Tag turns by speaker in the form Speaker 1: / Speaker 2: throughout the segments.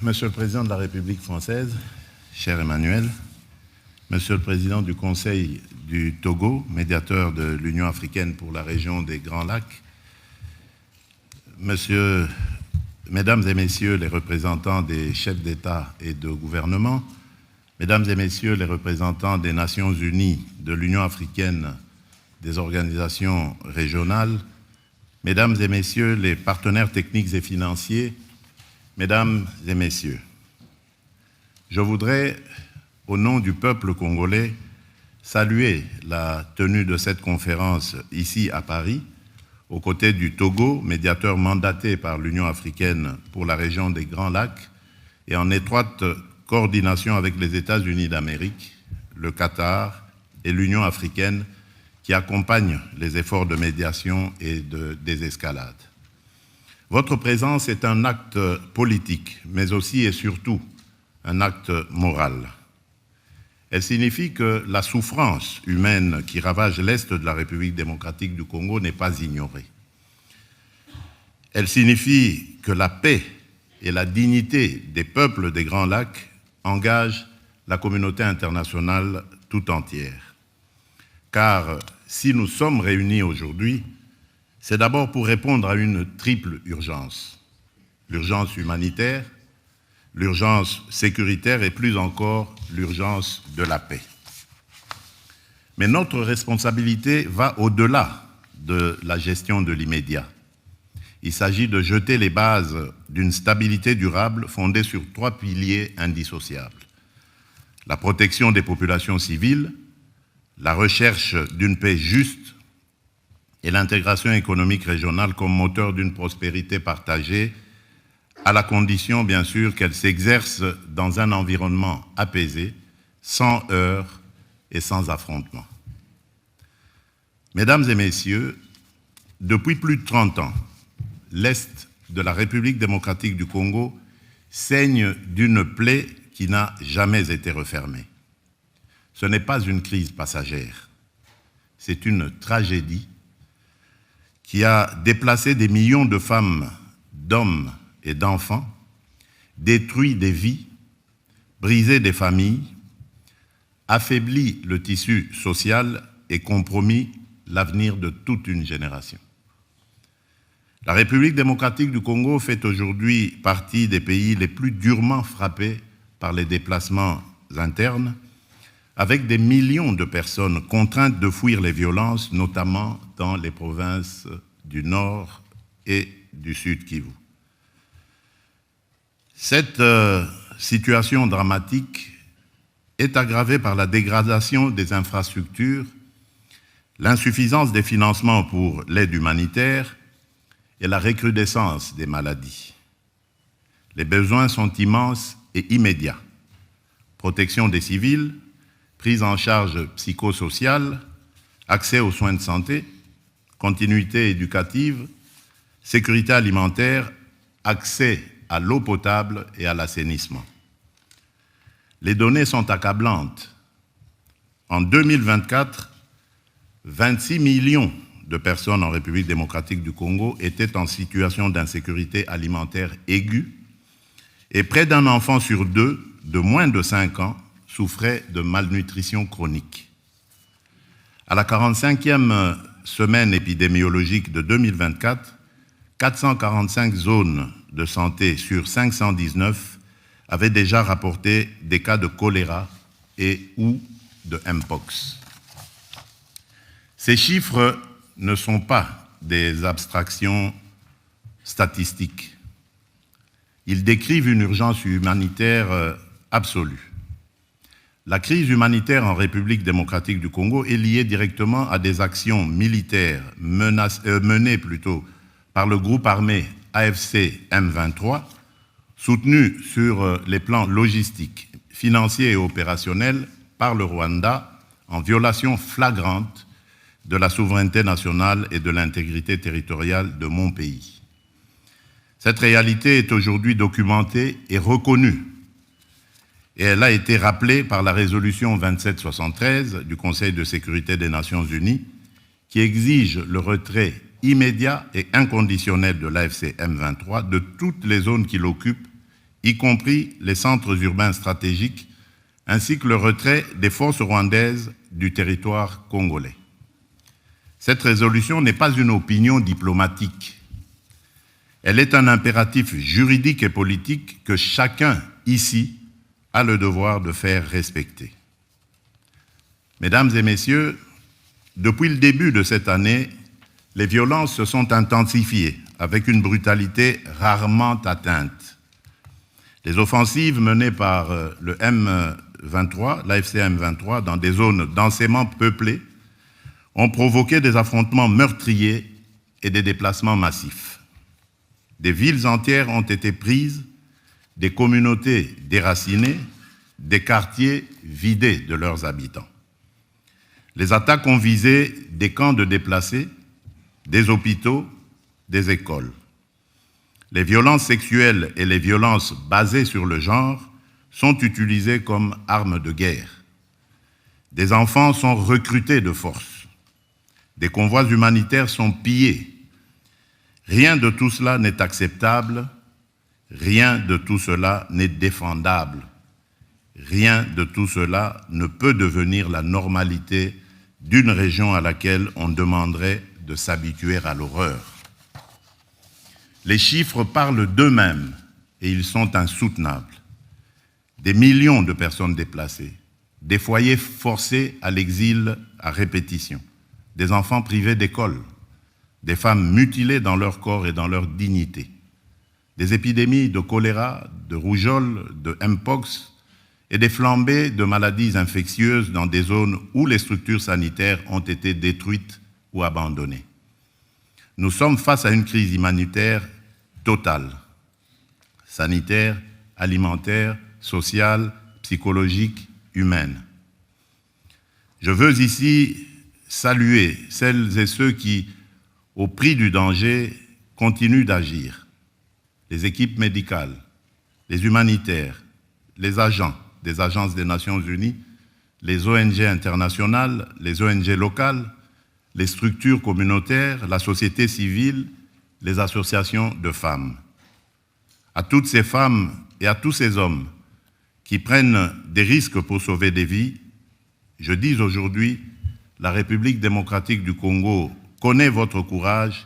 Speaker 1: Monsieur le Président de la République française, cher Emmanuel, Monsieur le Président du Conseil du Togo, médiateur de l'Union africaine pour la région des Grands Lacs, Mesdames et Messieurs les représentants des chefs d'État et de gouvernement, Mesdames et Messieurs les représentants des Nations Unies, de l'Union africaine, des organisations régionales, Mesdames et Messieurs les partenaires techniques et financiers, Mesdames et Messieurs, je voudrais, au nom du peuple congolais, saluer la tenue de cette conférence ici à Paris, aux côtés du Togo, médiateur mandaté par l'Union africaine pour la région des Grands Lacs, et en étroite coordination avec les États-Unis d'Amérique, le Qatar et l'Union africaine qui accompagnent les efforts de médiation et de désescalade. Votre présence est un acte politique, mais aussi et surtout un acte moral. Elle signifie que la souffrance humaine qui ravage l'Est de la République démocratique du Congo n'est pas ignorée. Elle signifie que la paix et la dignité des peuples des Grands Lacs engagent la communauté internationale tout entière. Car si nous sommes réunis aujourd'hui, c'est d'abord pour répondre à une triple urgence. L'urgence humanitaire, l'urgence sécuritaire et plus encore l'urgence de la paix. Mais notre responsabilité va au-delà de la gestion de l'immédiat. Il s'agit de jeter les bases d'une stabilité durable fondée sur 3 piliers indissociables. La protection des populations civiles, la recherche d'une paix juste et l'intégration économique régionale comme moteur d'une prospérité partagée, à la condition, bien sûr, qu'elle s'exerce dans un environnement apaisé, sans heurts et sans affrontements. Mesdames et Messieurs, depuis plus de 30 ans, l'Est de la République démocratique du Congo saigne d'une plaie qui n'a jamais été refermée. Ce n'est pas une crise passagère, c'est une tragédie qui a déplacé des millions de femmes, d'hommes et d'enfants, détruit des vies, brisé des familles, affaibli le tissu social et compromis l'avenir de toute une génération. La République démocratique du Congo fait aujourd'hui partie des pays les plus durement frappés par les déplacements internes, avec des millions de personnes contraintes de fuir les violences, notamment dans les provinces du Nord et du Sud Kivu. Cette situation dramatique est aggravée par la dégradation des infrastructures, l'insuffisance des financements pour l'aide humanitaire et la recrudescence des maladies. Les besoins sont immenses et immédiats. Protection des civils, prise en charge psychosociale, accès aux soins de santé, continuité éducative, sécurité alimentaire, accès à l'eau potable et à l'assainissement. Les données sont accablantes. En 2024, 26 millions de personnes en République démocratique du Congo étaient en situation d'insécurité alimentaire aiguë et près d'un enfant sur 2 de moins de 5 ans souffrait de malnutrition chronique. À la 45e semaine épidémiologique de 2024, 445 zones de santé sur 519 avaient déjà rapporté des cas de choléra et ou de Mpox. Ces chiffres ne sont pas des abstractions statistiques. Ils décrivent une urgence humanitaire absolue. La crise humanitaire en République démocratique du Congo est liée directement à des actions militaires menées par le groupe armé AFC M23, soutenu sur les plans logistiques, financiers et opérationnels par le Rwanda en violation flagrante de la souveraineté nationale et de l'intégrité territoriale de mon pays. Cette réalité est aujourd'hui documentée et reconnue, et elle a été rappelée par la résolution 2773 du Conseil de sécurité des Nations Unies, qui exige le retrait immédiat et inconditionnel de l'AFC M23 de toutes les zones qu'il occupe y compris les centres urbains stratégiques, ainsi que le retrait des forces rwandaises du territoire congolais. Cette résolution n'est pas une opinion diplomatique. Elle est un impératif juridique et politique que chacun ici a le devoir de faire respecter. Mesdames et messieurs, depuis le début de cette année, les violences se sont intensifiées avec une brutalité rarement atteinte. Les offensives menées par le M23, l'AFC M23, dans des zones densément peuplées, ont provoqué des affrontements meurtriers et des déplacements massifs. Des villes entières ont été prises, des communautés déracinées, des quartiers vidés de leurs habitants. Les attaques ont visé des camps de déplacés, des hôpitaux, des écoles. Les violences sexuelles et les violences basées sur le genre sont utilisées comme armes de guerre. Des enfants sont recrutés de force. Des convois humanitaires sont pillés. Rien de tout cela n'est acceptable, rien de tout cela n'est défendable. Rien de tout cela ne peut devenir la normalité d'une région à laquelle on demanderait de s'habituer à l'horreur. Les chiffres parlent d'eux-mêmes et ils sont insoutenables. Des millions de personnes déplacées, des foyers forcés à l'exil à répétition, des enfants privés d'école, des femmes mutilées dans leur corps et dans leur dignité, des épidémies de choléra, de rougeole, de mpox et des flambées de maladies infectieuses dans des zones où les structures sanitaires ont été détruites ou abandonnées. Nous sommes face à une crise humanitaire totale, sanitaire, alimentaire, sociale, psychologique, humaine. Je veux ici saluer celles et ceux qui, au prix du danger, continuent d'agir. Les équipes médicales, les humanitaires, les agents des agences des Nations Unies, les ONG internationales, les ONG locales, les structures communautaires, la société civile, les associations de femmes. À toutes ces femmes et à tous ces hommes qui prennent des risques pour sauver des vies, je dis aujourd'hui, la République démocratique du Congo connaît votre courage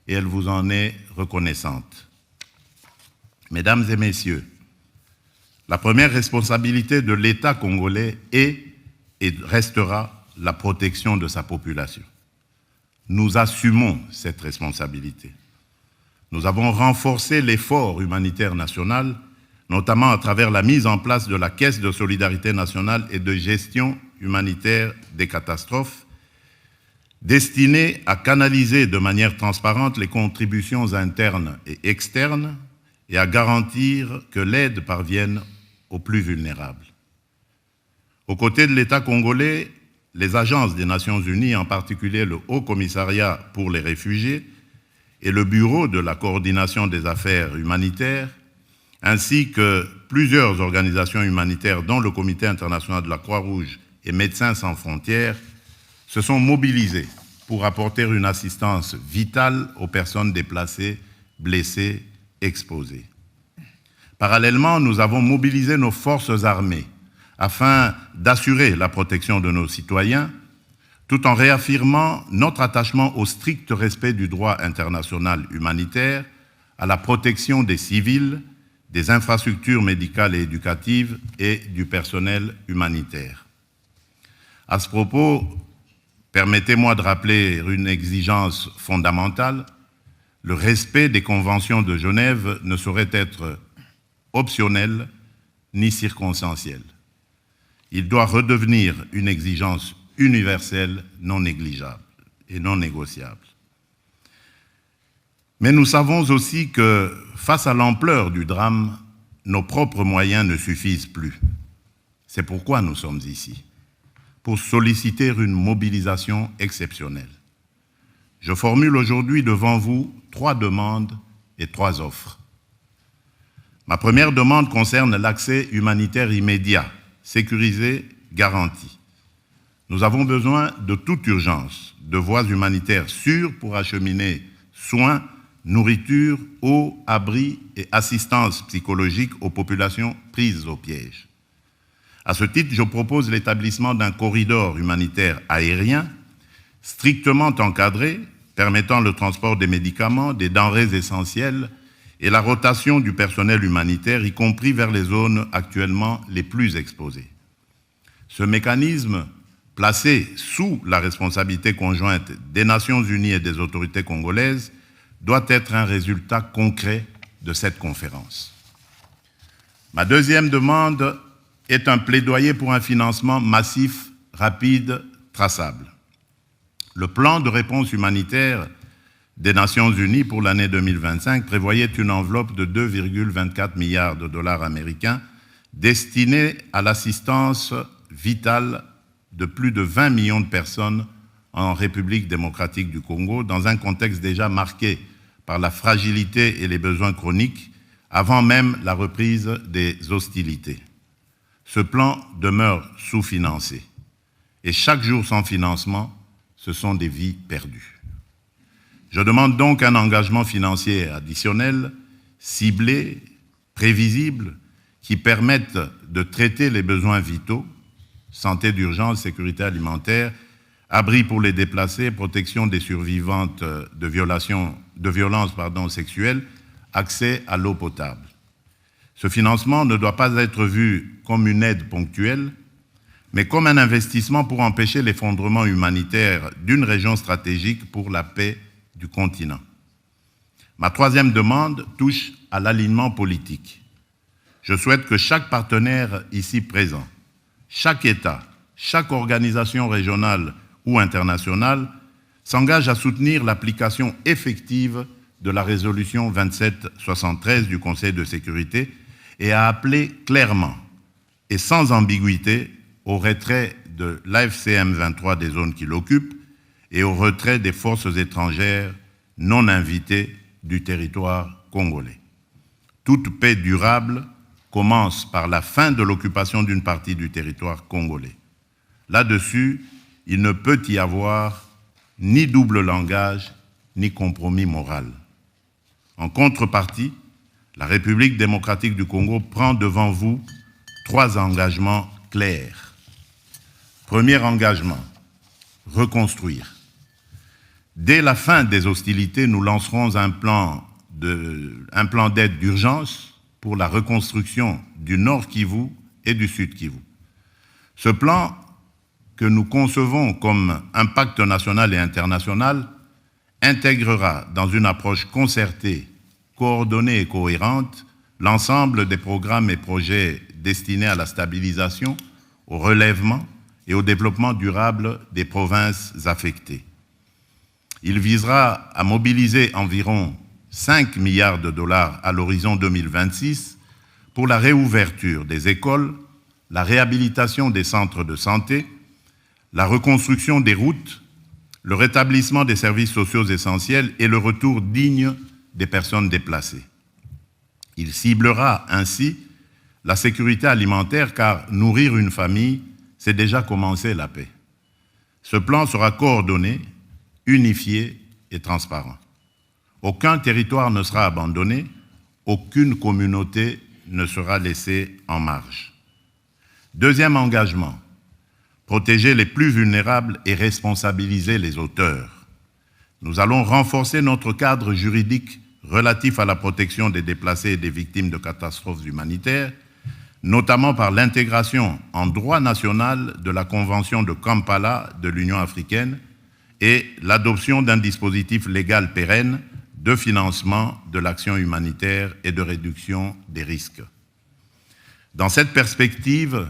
Speaker 1: et elle vous en est reconnaissante. Mesdames et messieurs, la première responsabilité de l'État congolais est et restera la protection de sa population. Nous assumons cette responsabilité. Nous avons renforcé l'effort humanitaire national, notamment à travers la mise en place de la Caisse de solidarité nationale et de gestion humanitaire des catastrophes, destinée à canaliser de manière transparente les contributions internes et externes et à garantir que l'aide parvienne aux plus vulnérables. Aux côtés de l'État congolais, les agences des Nations Unies, en particulier le Haut Commissariat pour les réfugiés et le Bureau de la coordination des affaires humanitaires, ainsi que plusieurs organisations humanitaires dont le Comité international de la Croix-Rouge et Médecins sans frontières, se sont mobilisés pour apporter une assistance vitale aux personnes déplacées, blessées, exposées. Parallèlement, nous avons mobilisé nos forces armées afin d'assurer la protection de nos citoyens, tout en réaffirmant notre attachement au strict respect du droit international humanitaire, à la protection des civils, des infrastructures médicales et éducatives et du personnel humanitaire. À ce propos, permettez-moi de rappeler une exigence fondamentale. Le respect des conventions de Genève ne saurait être optionnel ni circonstanciel. Il doit redevenir une exigence universelle, non négligeable et non négociable. Mais nous savons aussi que, face à l'ampleur du drame, nos propres moyens ne suffisent plus. C'est pourquoi nous sommes ici, pour solliciter une mobilisation exceptionnelle. Je formule aujourd'hui devant vous 3 demandes et 3 offres. Ma première demande concerne l'accès humanitaire immédiat, sécurisé, garanti. Nous avons besoin de toute urgence de voies humanitaires sûres pour acheminer soins, nourriture, eau, abri et assistance psychologique aux populations prises au piège. À ce titre, je propose l'établissement d'un corridor humanitaire aérien strictement encadré, permettant le transport des médicaments, des denrées essentielles et la rotation du personnel humanitaire, y compris vers les zones actuellement les plus exposées. Ce mécanisme, placé sous la responsabilité conjointe des Nations Unies et des autorités congolaises, doit être un résultat concret de cette conférence. Ma deuxième demande est un plaidoyer pour un financement massif, rapide, traçable. Le plan de réponse humanitaire des Nations Unies pour l'année 2025 prévoyait une enveloppe de 2,24 milliards de dollars américains destinée à l'assistance vitale de plus de 20 millions de personnes en République démocratique du Congo, dans un contexte déjà marqué par la fragilité et les besoins chroniques, avant même la reprise des hostilités. Ce plan demeure sous-financé. Et chaque jour sans financement, ce sont des vies perdues. Je demande donc un engagement financier additionnel, ciblé, prévisible, qui permette de traiter les besoins vitaux, santé d'urgence, sécurité alimentaire, abri pour les déplacés, protection des survivantes de violences sexuelles, accès à l'eau potable. Ce financement ne doit pas être vu comme une aide ponctuelle, mais comme un investissement pour empêcher l'effondrement humanitaire d'une région stratégique pour la paix du continent. Ma troisième demande touche à l'alignement politique. Je souhaite que chaque partenaire ici présent, chaque État, chaque organisation régionale ou internationale s'engage à soutenir l'application effective de la résolution 2773 du Conseil de sécurité et à appeler clairement et sans ambiguïté au retrait de l'AFCM 23 des zones qui l'occupent et au retrait des forces étrangères non invitées du territoire congolais. Toute paix durable commence par la fin de l'occupation d'une partie du territoire congolais. Là-dessus, il ne peut y avoir ni double langage, ni compromis moral. En contrepartie, la République démocratique du Congo prend devant vous 3 engagements clairs. Premier engagement, reconstruire. Dès la fin des hostilités, nous lancerons un plan d'aide d'urgence pour la reconstruction du Nord Kivu et du Sud Kivu. Ce plan, que nous concevons comme un pacte national et international, intégrera dans une approche concertée, coordonnée et cohérente l'ensemble des programmes et projets destinés à la stabilisation, au relèvement et au développement durable des provinces affectées. Il visera à mobiliser environ 5 milliards de dollars à l'horizon 2026 pour la réouverture des écoles, la réhabilitation des centres de santé, la reconstruction des routes, le rétablissement des services sociaux essentiels et le retour digne des personnes déplacées. Il ciblera ainsi la sécurité alimentaire car nourrir une famille, c'est déjà commencer la paix. Ce plan sera coordonné, unifié et transparent. Aucun territoire ne sera abandonné, aucune communauté ne sera laissée en marge. Deuxième engagement, protéger les plus vulnérables et responsabiliser les auteurs. Nous allons renforcer notre cadre juridique relatif à la protection des déplacés et des victimes de catastrophes humanitaires, notamment par l'intégration en droit national de la Convention de Kampala de l'Union africaine et l'adoption d'un dispositif légal pérenne de financement de l'action humanitaire et de réduction des risques. Dans cette perspective,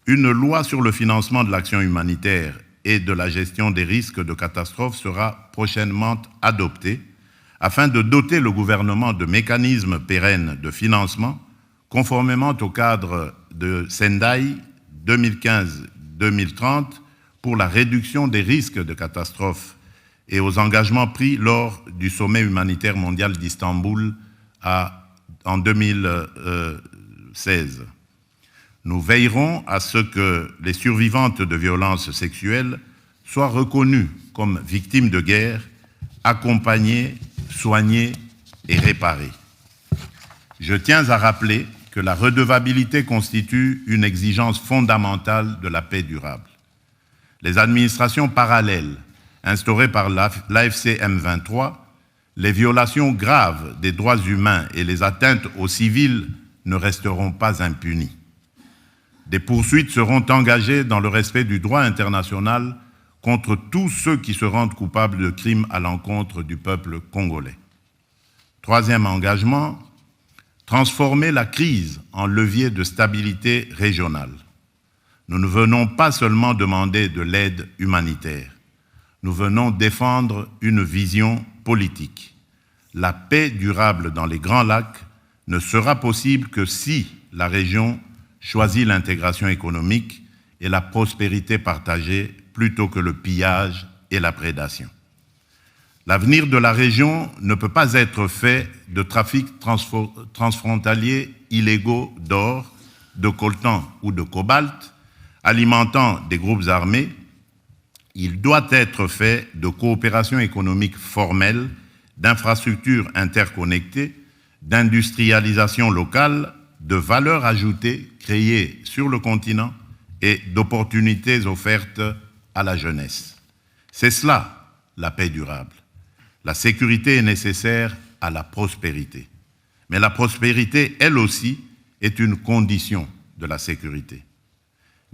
Speaker 1: une loi sur le financement de l'action humanitaire et de la gestion des risques de catastrophe sera prochainement adoptée afin de doter le gouvernement de mécanismes pérennes de financement conformément au cadre de Sendai 2015-2030 pour la réduction des risques de catastrophe et aux engagements pris lors du sommet humanitaire mondial d'Istanbul en 2016. Nous veillerons à ce que les survivantes de violences sexuelles soient reconnues comme victimes de guerre, accompagnées, soignées et réparée. Je tiens à rappeler que la redevabilité constitue une exigence fondamentale de la paix durable. Les administrations parallèles instaurées par l'AFC M23, les violations graves des droits humains et les atteintes aux civils ne resteront pas impunies. Des poursuites seront engagées dans le respect du droit international contre tous ceux qui se rendent coupables de crimes à l'encontre du peuple congolais. Troisième engagement, transformer la crise en levier de stabilité régionale. Nous ne venons pas seulement demander de l'aide humanitaire, nous venons défendre une vision politique. La paix durable dans les Grands Lacs ne sera possible que si la région choisit l'intégration économique et la prospérité partagée plutôt que le pillage et la prédation. L'avenir de la région ne peut pas être fait de trafics transfrontaliers illégaux d'or, de coltan ou de cobalt, alimentant des groupes armés. Il doit être fait de coopération économique formelle, d'infrastructures interconnectées, d'industrialisation locale, de valeur ajoutée créée sur le continent et d'opportunités offertes à la jeunesse. C'est cela, la paix durable. La sécurité est nécessaire à la prospérité. Mais la prospérité, elle aussi, est une condition de la sécurité.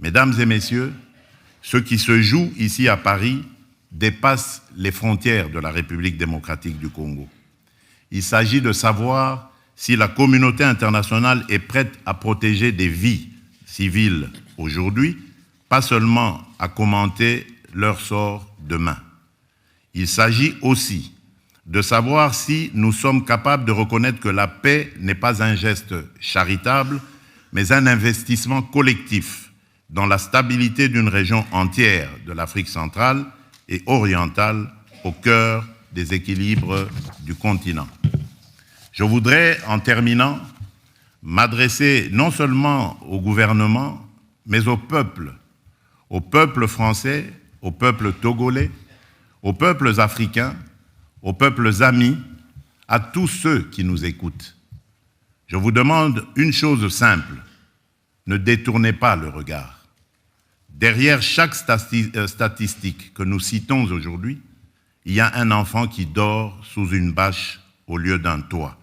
Speaker 1: Mesdames et messieurs, ce qui se joue ici à Paris dépasse les frontières de la République démocratique du Congo. Il s'agit de savoir si la communauté internationale est prête à protéger des vies civiles aujourd'hui, pas seulement à commenter leur sort demain. Il s'agit aussi de savoir si nous sommes capables de reconnaître que la paix n'est pas un geste charitable, mais un investissement collectif dans la stabilité d'une région entière de l'Afrique centrale et orientale au cœur des équilibres du continent. Je voudrais, en terminant, m'adresser non seulement au gouvernement, mais au peuple français, au peuple togolais, aux peuples africains, aux peuples amis, à tous ceux qui nous écoutent. Je vous demande une chose simple, ne détournez pas le regard. Derrière chaque statistique que nous citons aujourd'hui, il y a un enfant qui dort sous une bâche au lieu d'un toit.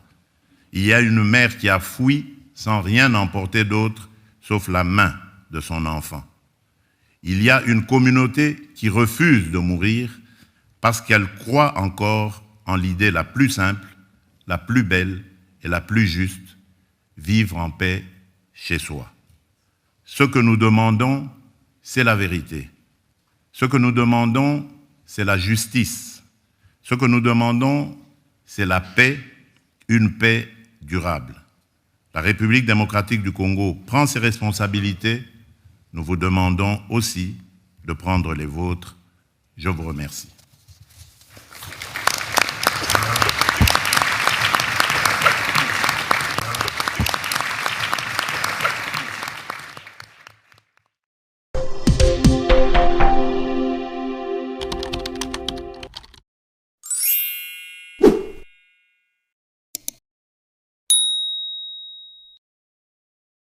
Speaker 1: Il y a une mère qui a fui sans rien emporter d'autre sauf la main de son enfant. Il y a une communauté qui refuse de mourir parce qu'elle croit encore en l'idée la plus simple, la plus belle et la plus juste, vivre en paix chez soi. Ce que nous demandons, c'est la vérité. Ce que nous demandons, c'est la justice. Ce que nous demandons, c'est la paix, une paix durable. La République démocratique du Congo prend ses responsabilités. Nous vous demandons aussi de prendre les vôtres. Je vous remercie.